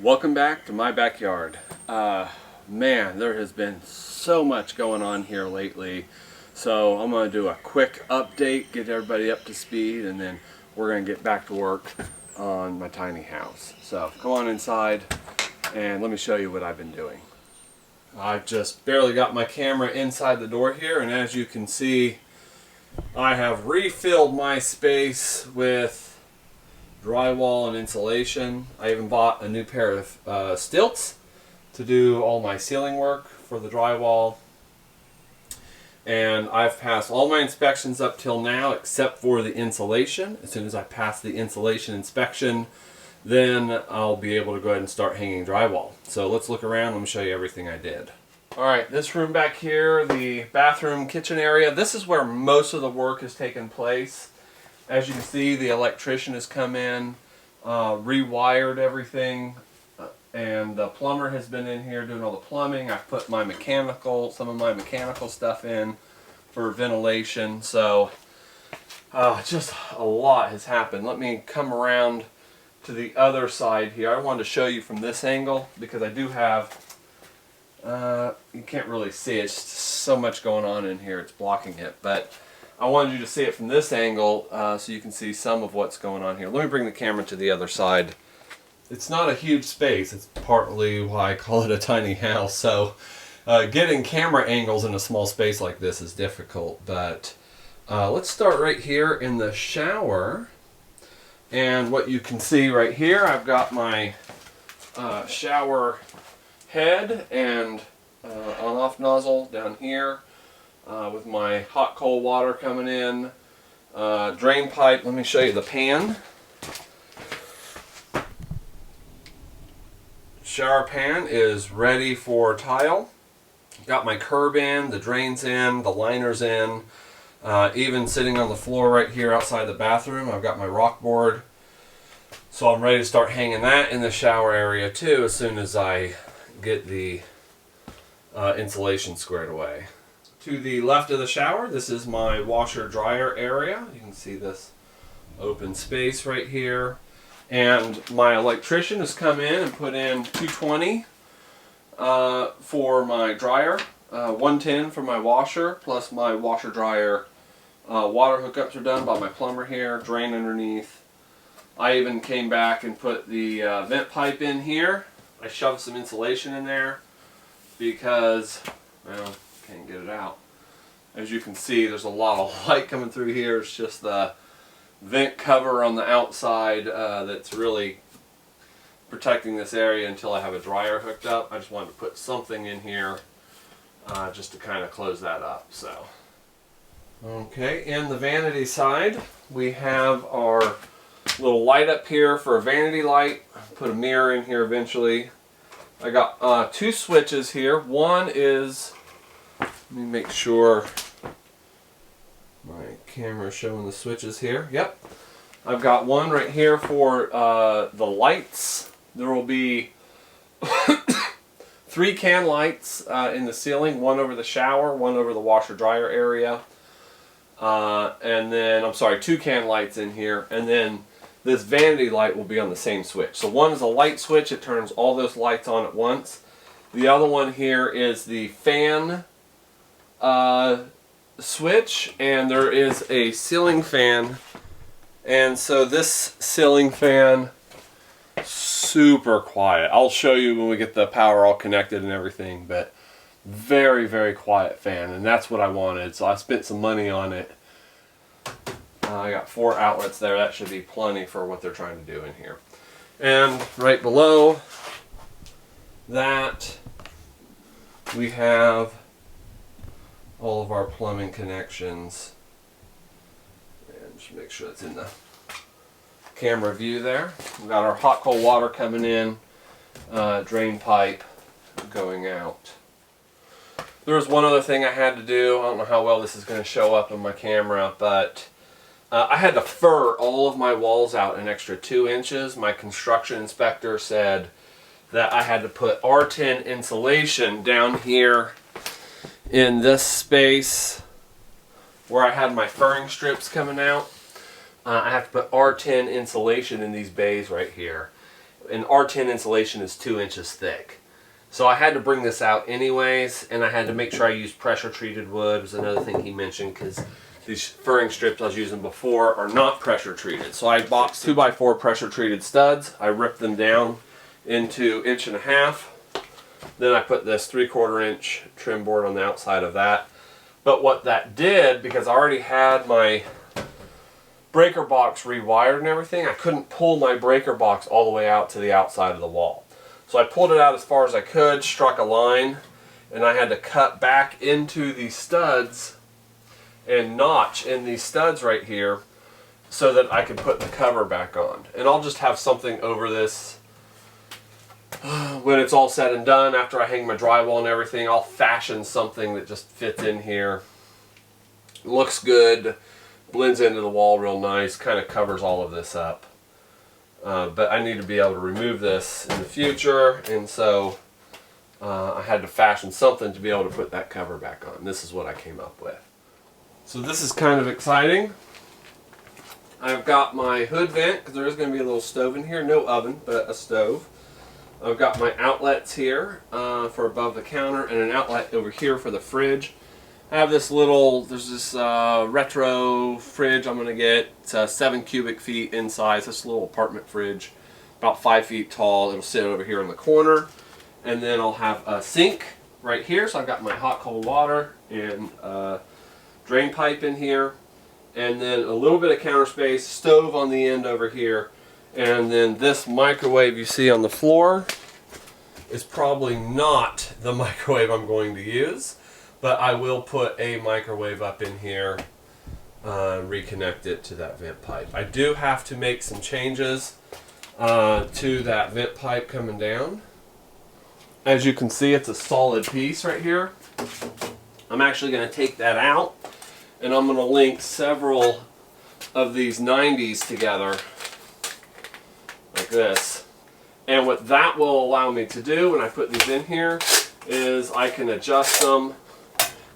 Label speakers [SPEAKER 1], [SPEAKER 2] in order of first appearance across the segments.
[SPEAKER 1] Welcome back to my backyard. Man, there has been so much going on here lately. So I'm going to do a quick update, get everybody up to speed, and then we're going to get back to work on my tiny house. So come on inside and let me show you what I've been doing. I've just barely got my camera inside the door here, and as you can see, I have refilled my space with drywall and insulation. I even bought a new pair of stilts to do all my ceiling work for the drywall. And I've passed all my inspections up till now except for the insulation. As soon as I pass the insulation inspection, then I'll be able to go ahead and start hanging drywall. So let's look around. Let me show you everything I did. Alright, this room back here, the bathroom kitchen area, this is where most of the work has taken place. As you can see, the electrician has come in, rewired everything, and the plumber has been in here doing all the plumbing. I've put some of my mechanical stuff in for ventilation. So just a lot has happened. Let me come around to the other side here. I wanted to show you from this angle because I do have, you can't really see it. It's just so much going on in here, it's blocking it. But I wanted you to see it from this angle so you can see some of what's going on here. Let me bring the camera to the other side. It's not a huge space. It's partly why I call it a tiny house. So getting camera angles in a small space like this is difficult. But let's start right here in the shower. And what you can see right here, I've got my shower head and on-off nozzle down here. With my hot cold water coming in, drain pipe. Let me show you the pan. Shower pan is ready for tile. Got my curb in, the drains in, the liners in. Even sitting on the floor right here outside the bathroom, I've got my rock board. So I'm ready to start hanging that in the shower area too as soon as I get the insulation squared away. To the left of the shower, this is my washer dryer area. You can see this open space right here. And my electrician has come in and put in 220 for my dryer, 110 for my washer, plus my washer dryer water hookups are done by my plumber here, drain underneath. I even came back and put the vent pipe in here. I shoved some insulation in there because, well, can't get it out. As you can see, there's a lot of light coming through here. It's just the vent cover on the outside that's really protecting this area until I have a dryer hooked up. I just wanted to put something in here just to kind of close that up. So, okay, in the vanity side, we have our little light up here for a vanity light. Put a mirror in here eventually. I got two switches here. One is, let me make sure my camera is showing the switches here. Yep. I've got one right here for the lights. There will be 3 can lights in the ceiling, one over the shower, one over the washer dryer area. And then, I'm sorry, 2 can lights in here. And then this vanity light will be on the same switch. So one is a light switch. It turns all those lights on at once. The other one here is the fan switch, and there is a ceiling fan. And so this ceiling fan, super quiet. I'll show you when we get the power all connected and everything, but very, very quiet fan, and that's what I wanted. So I spent some money on it. I got 4 outlets there. That should be plenty for what they're trying to do in here. And right below that, we have all of our plumbing connections. And just make sure it's in the camera view there. We've got our hot cold water coming in, drain pipe going out. There was one other thing I had to do. I don't know how well this is going to show up on my camera, but I had to fur all of my walls out an extra 2 inches. My construction inspector said that I had to put R10 insulation down here in this space where I had my furring strips coming out. I have to put R10 insulation in these bays right here. and R10 insulation is 2 inches thick. So I had to bring this out anyways, and I had to make sure I used pressure treated wood, was another thing he mentioned, because these furring strips I was using before are not pressure treated. So I bought 2x4 pressure treated studs. I ripped them down into 1.5 inches. Then I put this 3/4 inch trim board on the outside of that. But what that did, because I already had my breaker box rewired and everything, I couldn't pull my breaker box all the way out to the outside of the wall. So I pulled it out as far as I could, struck a line, and I had to cut back into these studs and notch in these studs right here so that I could put the cover back on. And I'll just have something over this when it's all said and done. After I hang my drywall and everything, I'll fashion something that just fits in here. Looks good, blends into the wall real nice, kind of covers all of this up. But I need to be able to remove this in the future, and so I had to fashion something to be able to put that cover back on. This is what I came up with. So this is kind of exciting. I've got my hood vent, because there is going to be a little stove in here. No oven, but a stove. I've got my outlets here for above the counter, and an outlet over here for the fridge. I have this little, there's this retro fridge I'm going to get. It's 7 cubic feet in size. It's a little apartment fridge, about 5 feet tall. It'll sit over here in the corner. And then I'll have a sink right here. So I've got my hot cold water and drain pipe in here. And then a little bit of counter space, stove on the end over here. And then this microwave you see on the floor is probably not the microwave I'm going to use. But I will put a microwave up in here and reconnect it to that vent pipe. I do have to make some changes to that vent pipe coming down. As you can see, it's a solid piece right here. I'm actually going to take that out, and I'm going to link several of these 90s together like this. And what that will allow me to do when I put these in here is I can adjust them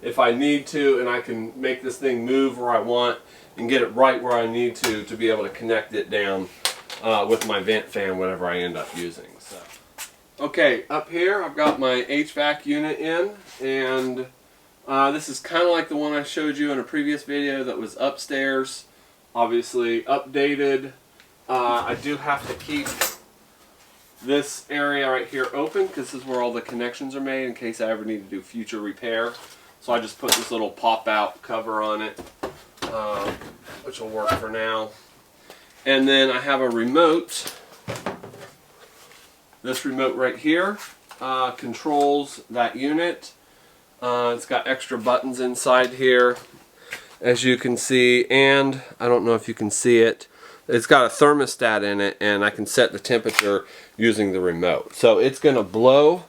[SPEAKER 1] if I need to, and I can make this thing move where I want and get it right where I need to be able to connect it down with my vent fan, whatever I end up using. So, okay, up here I've got my HVAC unit in, and this is kind of like the one I showed you in a previous video that was upstairs, obviously updated. I do have to keep this area right here open because this is where all the connections are made in case I ever need to do future repair. So I just put this little pop-out cover on it, which will work for now. And then I have a remote. This remote right here controls that unit. It's got extra buttons inside here, as you can see, and I don't know if you can see it. It's got a thermostat in it, and I can set the temperature using the remote. So it's going to blow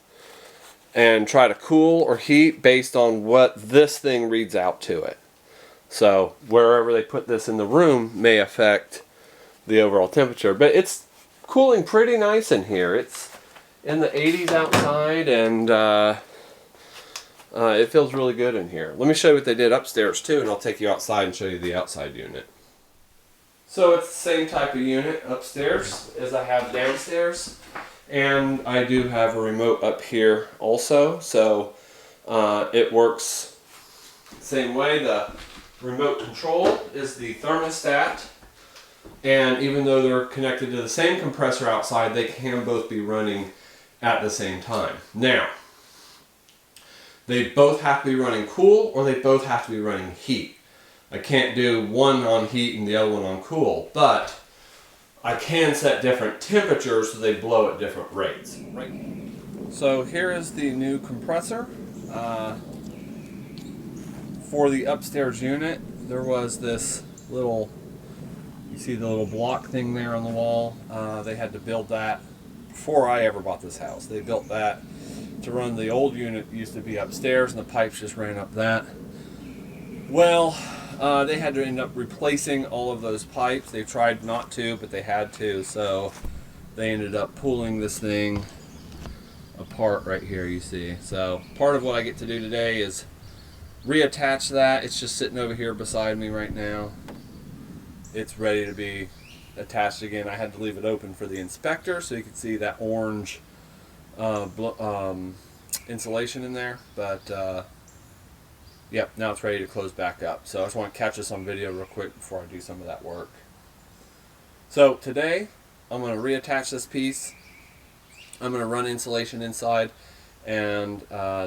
[SPEAKER 1] and try to cool or heat based on what this thing reads out to it. So wherever they put this in the room may affect the overall temperature. But it's cooling pretty nice in here. It's in the 80s outside, and it feels really good in here. Let me show you what they did upstairs too, and I'll take you outside and show you the outside unit. So it's the same type of unit upstairs as I have downstairs. And I do have a remote up here also, so it works the same way. The remote control is the thermostat, and even though they're connected to the same compressor outside, they can both be running at the same time. Now, they both have to be running cool, or they both have to be running heat. I can't do one on heat and the other one on cool, but I can set different temperatures so they blow at different rates. Right. So here is the new compressor for the upstairs unit. There was this little, you see the little block thing there on the wall. They had to build that before I ever bought this house. They built that to run the old unit. Used to be upstairs, and the pipes just ran up that. Well, they had to end up replacing all of those pipes. They tried not to, but they had to, so they ended up pulling this thing apart right here, you see. So part of what I get to do today is reattach that. It's just sitting over here beside me right now. It's ready to be attached again. I had to leave it open for the inspector so you could see that orange insulation in there. But yep, now it's ready to close back up. So I just want to catch this on video real quick before I do some of that work. So today I'm going to reattach this piece. I'm going to run insulation inside, and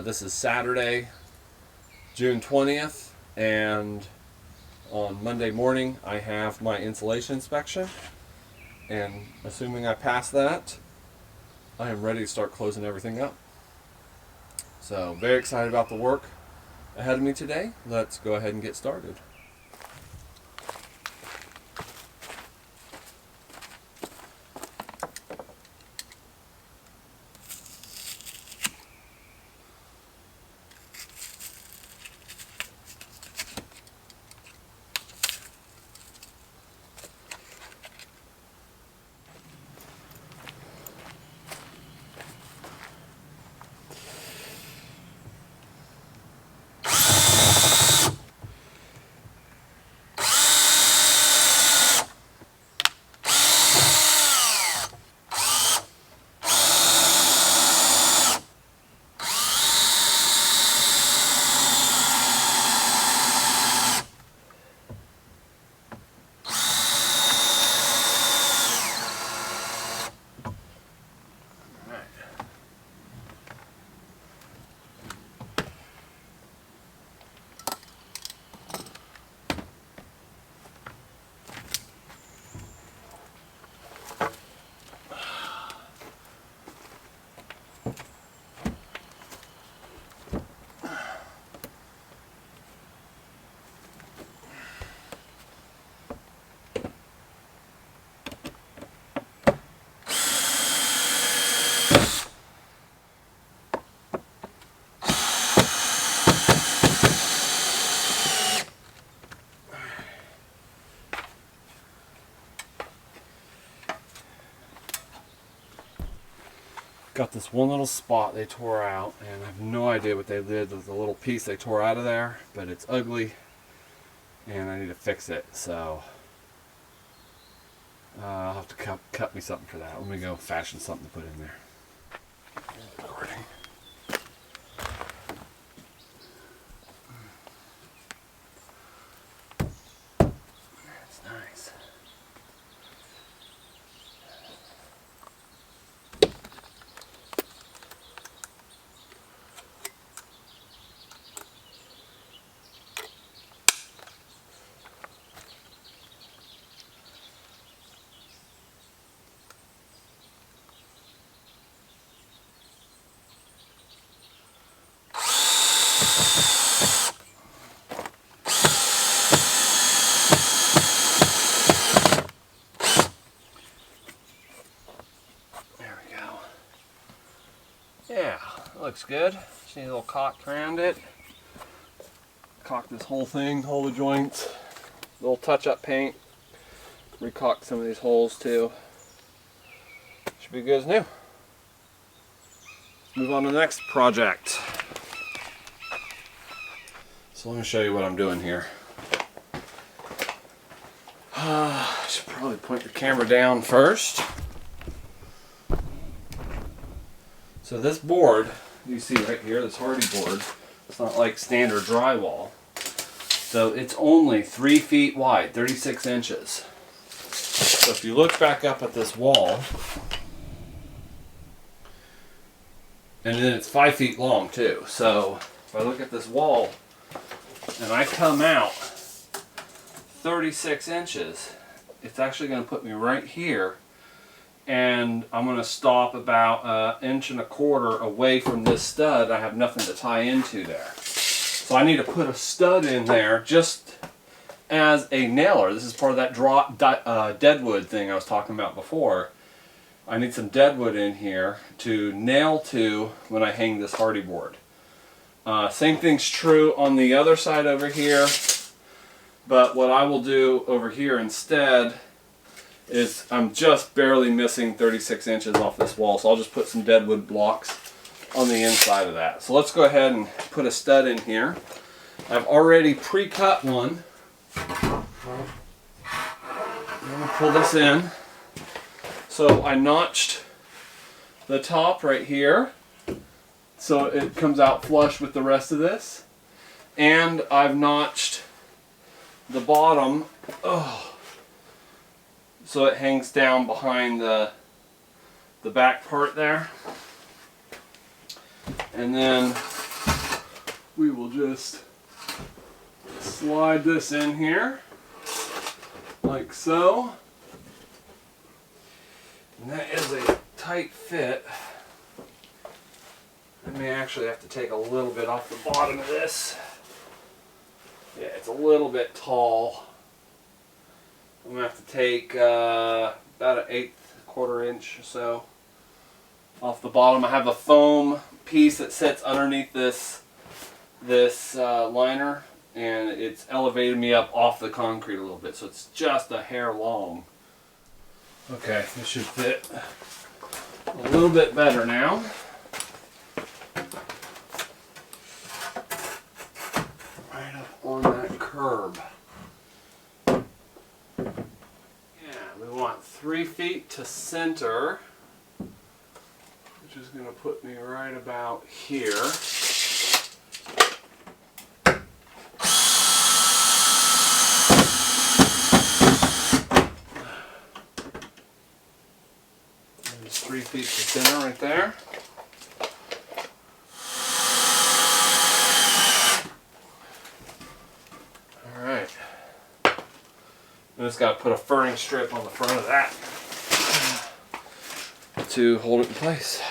[SPEAKER 1] this is Saturday, June 20th, and on Monday morning I have my insulation inspection, and assuming I pass that, I am ready to start closing everything up. So very excited about the work ahead of me today. Let's go ahead and get started. Got this one little spot they tore out, and I have no idea what they did with the little piece they tore out of there, but it's ugly and I need to fix it. So I'll have to cut me something for that. Let me go fashion something to put in there. Recording. That's nice. Yeah, looks good. Just need a little caulk around it. Caulk this whole thing, hold the joints. Little touch-up paint. Recaulk some of these holes too. Should be good as new. Let's move on to the next project. So let me show you what I'm doing here. I should probably point the camera down first. So this board, you see right here, this Hardy board, it's not like standard drywall. So it's only 3 feet wide, 36 inches. So if you look back up at this wall, and then it's 5 feet long too. So if I look at this wall and I come out 36 inches, it's actually going to put me right here. And I'm going to stop about 1.25 inches away from this stud. I have nothing to tie into there. So I need to put a stud in there just as a nailer. This is part of that deadwood thing I was talking about before. I need some deadwood in here to nail to when I hang this Hardy board. Same thing's true on the other side over here. But what I will do over here instead is I'm just barely missing 36 inches off this wall, so I'll just put some deadwood blocks on the inside of that. So let's go ahead and put a stud in here. I've already pre-cut one. I'm going to pull this in. So I notched the top right here, so it comes out flush with the rest of this. And I've notched the bottom, so it hangs down behind the back part there. And then we will just slide this in here, like so. And that is a tight fit. I may actually have to take a little bit off the bottom of this. Yeah, it's a little bit tall. I'm going to have to take about an 1/8 inch or so off the bottom. I have a foam piece that sits underneath this liner, and it's elevated me up off the concrete a little bit, so it's just a hair long. Okay, this should fit a little bit better now. Right up on that curb. Yeah, we want 3 feet to center, which is going to put me right about here. There's 3 feet to center right there. Alright. I just got to put a furring strip on the front of that to hold it in place.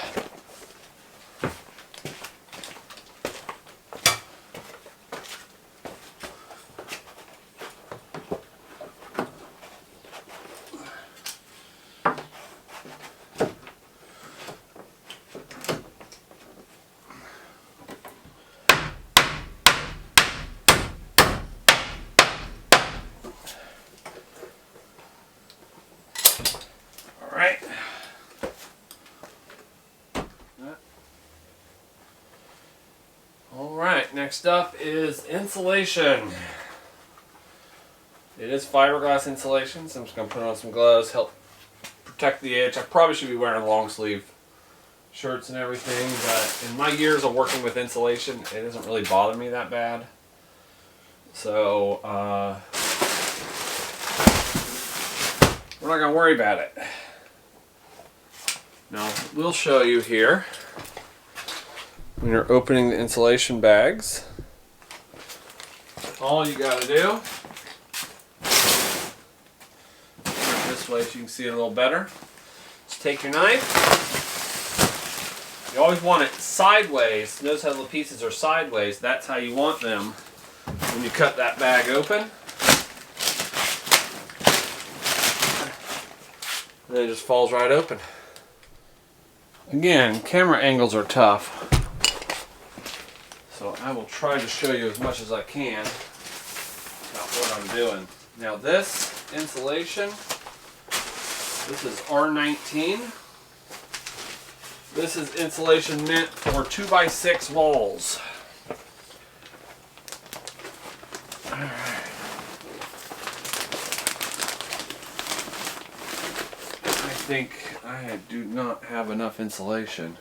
[SPEAKER 1] Alright, next up is insulation. It is fiberglass insulation, so I'm just going to put on some gloves, help protect the edge. I probably should be wearing long sleeve shirts and everything, but in my years of working with insulation, it doesn't really bother me that bad. So, we're not going to worry about it. Now, we'll show you here, when you're opening the insulation bags, all you got to do, turn this way so you can see it a little better, just take your knife. You always want it sideways. Notice how the pieces are sideways. That's how you want them when you cut that bag open. And then it just falls right open. Again, camera angles are tough, so I will try to show you as much as I can about what I'm doing. Now this insulation, this is R19. This is insulation meant for 2x6 walls. Alright. I think I do not have enough insulation.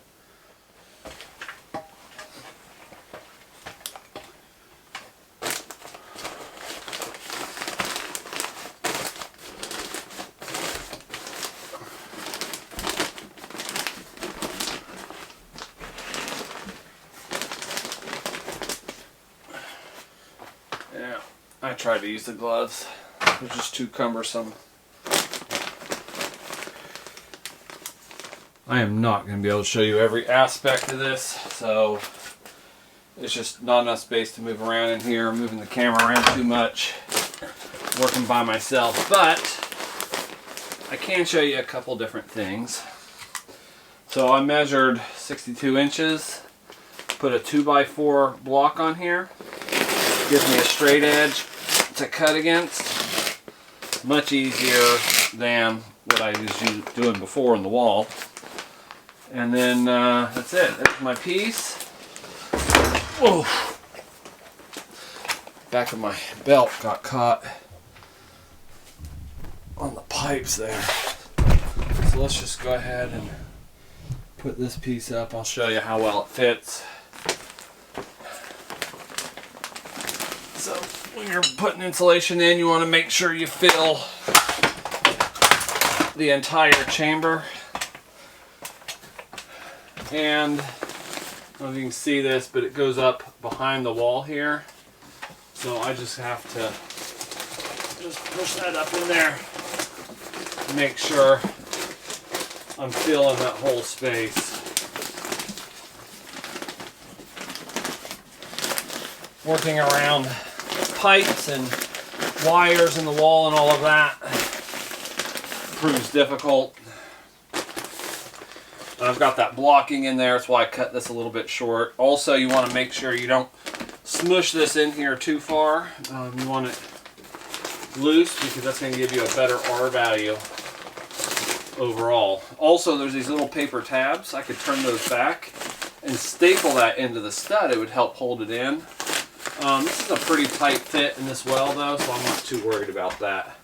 [SPEAKER 1] Yeah, I tried to use the gloves. They're just too cumbersome. I am not going to be able to show you every aspect of this, so it's just not enough space to move around in here. I'm moving the camera around too much, working by myself, but I can show you a couple different things. So I measured 62 inches, put a 2x4 block on here, gives me a straight edge to cut against, much easier than what I was doing before in the wall. And then that's it. That's my piece. Whoa. Back of my belt got caught on the pipes there. So let's just go ahead and put this piece up. I'll show you how well it fits. So when you're putting insulation in, you want to make sure you fill the entire chamber. And I don't know if you can see this, but it goes up behind the wall here. So I just have to just push that up in there to make sure I'm filling that whole space. Working around pipes and wires in the wall and all of that proves difficult. I've got that blocking in there, that's why I cut this a little bit short. Also, you want to make sure you don't smush this in here too far. You want it loose because that's going to give you a better R value overall. Also, there's these little paper tabs. I could turn those back and staple that into the stud. It would help hold it in. This is a pretty tight fit in this well though, so I'm not too worried about that.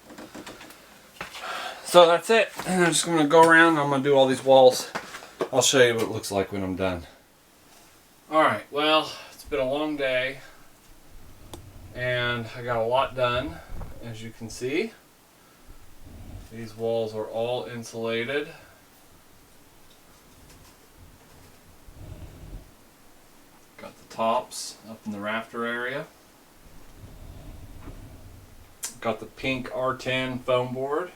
[SPEAKER 1] So that's it. And I'm just going to go around and I'm going to do all these walls. I'll show you what it looks like when I'm done. Alright, well, it's been a long day and I got a lot done, as you can see. These walls are all insulated. Got the tops up in the rafter area. Got the pink R10 foam board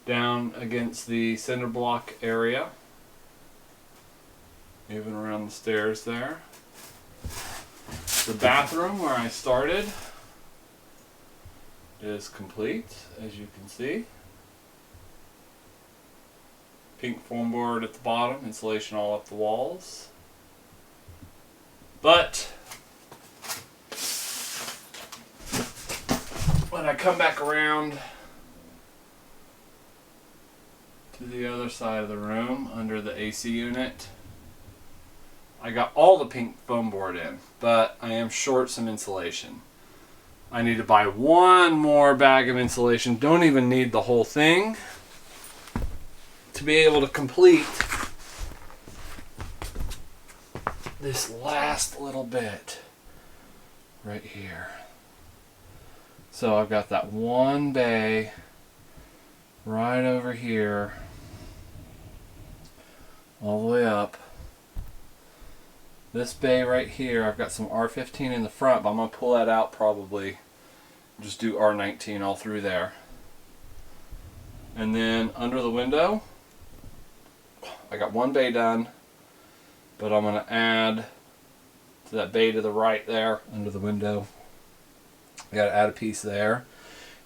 [SPEAKER 1] down against the cinder block area. Even around the stairs there. The bathroom where I started is complete, as you can see. Pink foam board at the bottom, insulation all up the walls. But when I come back around to the other side of the room, under the AC unit, I got all the pink foam board in, but I am short some insulation. I need to buy one more bag of insulation. Don't even need the whole thing to be able to complete this last little bit right here. So I've got that one bay right over here all the way up. This bay right here, I've got some R15 in the front, but I'm going to pull that out probably. Just do R19 all through there. And then under the window, I got one bay done, but I'm going to add to that bay to the right there, under the window. I got to add a piece there.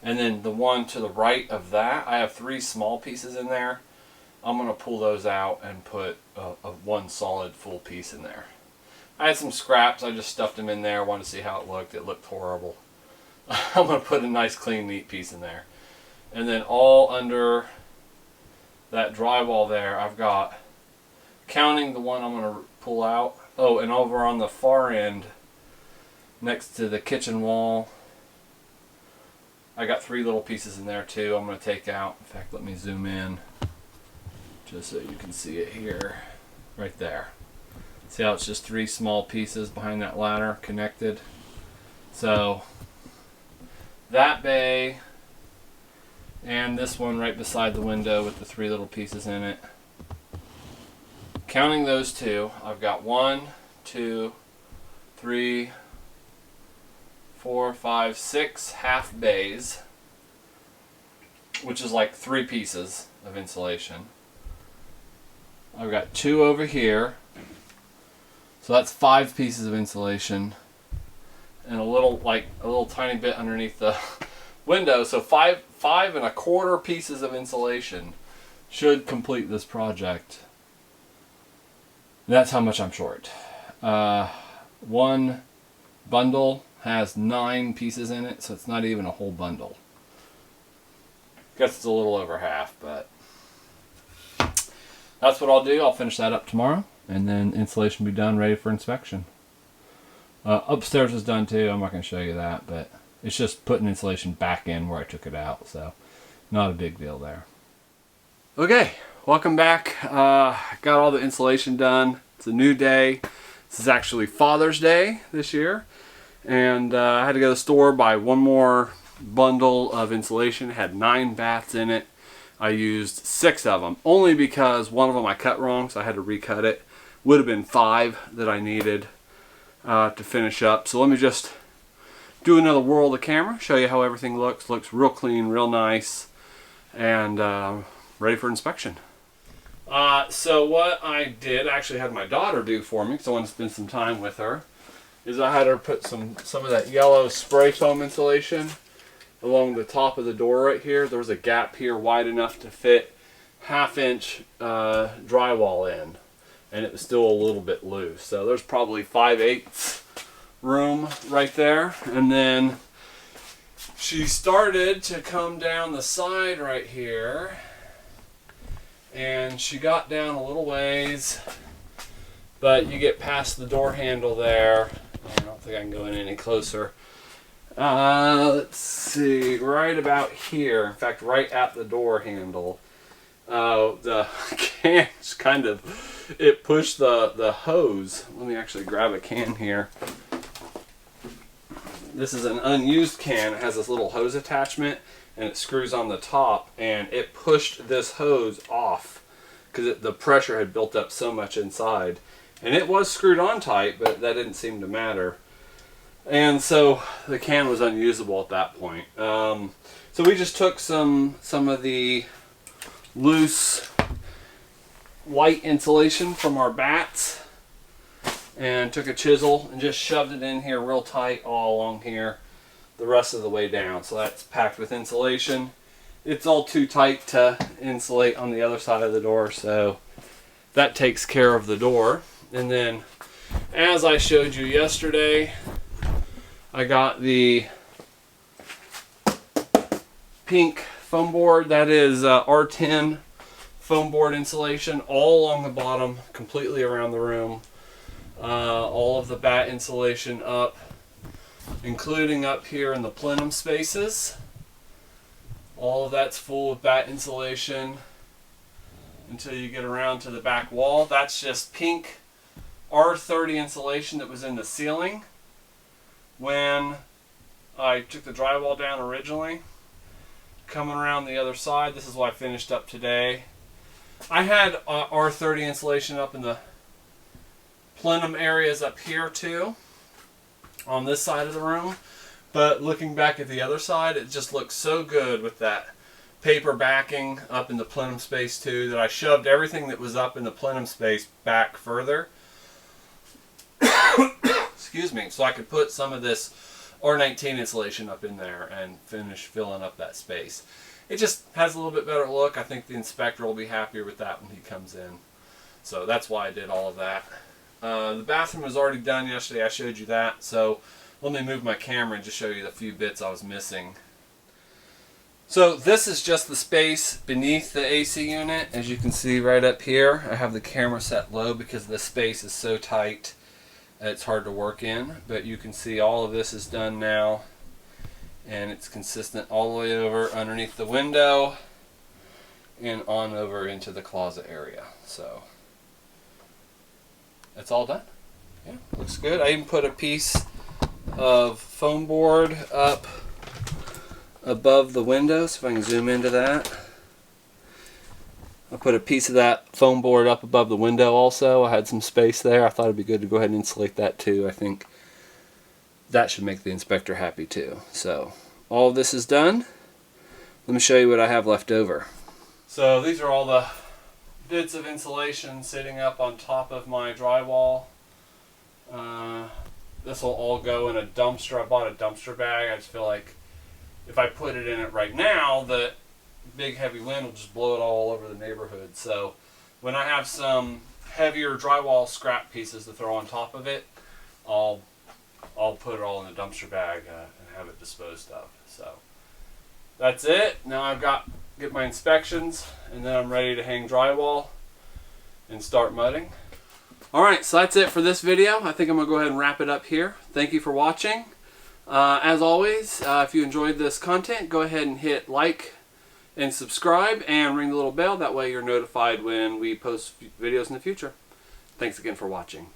[SPEAKER 1] And then the one to the right of that, I have 3 small pieces in there. I'm going to pull those out and put one solid full piece in there. I had some scraps, I just stuffed them in there, wanted to see how it looked. It looked horrible. I'm going to put a nice clean neat piece in there. And then all under that drywall there, I've got, counting the one I'm going to pull out, oh, and over on the far end next to the kitchen wall, I got 3 little pieces in there too I'm going to take out. In fact, let me zoom in just so you can see it here, right there. See how it's just 3 small pieces behind that ladder connected? So that bay and this one right beside the window with the 3 little pieces in it. Counting those 2, I've got 1, 2, 3, 4, 5, 6 half bays, which is like 3 pieces of insulation. I've got 2 over here. So that's 5 pieces of insulation and a little tiny bit underneath the window. So 5 1/4 pieces of insulation should complete this project. That's how much I'm short. One bundle has 9 pieces in it, so it's not even a whole bundle. Guess it's a little over half, but that's what I'll do. I'll finish that up tomorrow, and then insulation will be done, ready for inspection. Upstairs is done too. I'm not going to show you that, but it's just putting insulation back in where I took it out. So
[SPEAKER 2] not a big deal there.
[SPEAKER 1] Okay, welcome back. Got all the insulation done. It's a new day. This is actually Father's Day this year. And I had to go to the store, buy one more bundle of insulation. It had 9 baths in it. I used 6 of them, only because one of them I cut wrong, so I had to recut it. Would have been 5 that I needed to finish up. So let me just do another whirl of the camera, show you how everything looks. Looks real clean, real nice, and ready for inspection. So what I did, I actually had my daughter do for me, because I wanted to spend some time with her, is I had her put some of that yellow spray foam insulation along the top of the door right here. There was a gap here wide enough to fit 1/2 inch drywall in, and it was still a little bit loose. So there's probably 5/8 room right there. And then she started to come down the side right here, and she got down a little ways, but you get past the door handle there. I don't think I can go in any closer. Let's see, right about here, in fact right at the door handle, the can just kind of, it pushed the hose. Let me actually grab a can here. This is an unused can. It has this little hose attachment, and it screws on the top, and it pushed this hose off because the pressure had built up so much inside. And it was screwed on tight, but that didn't seem to matter. And so the can was unusable at that point. So we just took some of the loose white insulation from our bats and took a chisel and just shoved it in here real tight all along here the rest of the way down. So that's packed with insulation. It's all too tight to insulate on the other side of the door, so that takes care of the door. And then, as I showed you yesterday, I got the pink foam board. That is R10 foam board insulation all along the bottom, completely around the room. All of the bat insulation up, including up here in the plenum spaces. All of that's full of bat insulation until you get around to the back wall. That's just pink R30 insulation that was in the ceiling when I took the drywall down originally. Coming around the other side, this is what I finished up today. I had R30 insulation up in the plenum areas up here too, on this side of the room, but looking back at the other side, it just looks so good with that paper backing up in the plenum space too, that I shoved everything that was up in the plenum space back further. Excuse me, so I could put some of this R19 insulation up in there and finish filling up that space. It just has a little bit better look. I think the inspector will be happier with that when he comes in. So that's why I did all of that. The bathroom was already done yesterday. I showed you that. So let me move my camera and just show you the few bits I was missing. So this is just the space beneath the AC unit. As you can see right up here, I have the camera set low because the space is so tight it's hard to work in. But you can see all of this is done now, and it's consistent all the way over underneath the window and on over into the closet area. So it's all done. Yeah, looks good. I even put a piece of foam board up above the window, so if I can zoom into that. I put a piece of that foam board up above the window also. I had some space there. I thought it'd be good to go ahead and insulate that too. I think that should make the inspector happy too. So all of this is done. Let me show you what I have left over. So these are all the bits of insulation sitting up on top of my drywall. This will all go in a dumpster. I bought a dumpster bag. I just feel like if I put it in it right now, the big heavy wind will just blow it all over the neighborhood. So when I have some heavier drywall scrap pieces to throw on top of it, I'll put it all in a dumpster bag and have it disposed of. So that's it. Now I've get my inspections, and then I'm ready to hang drywall and start mudding. Alright, so that's it for this video. I think I'm going to go ahead and wrap it up here. Thank you for watching. As always, if you enjoyed this content, go ahead and hit like And subscribe and ring the little bell. That way you're notified when we post videos in the future. Thanks again for watching.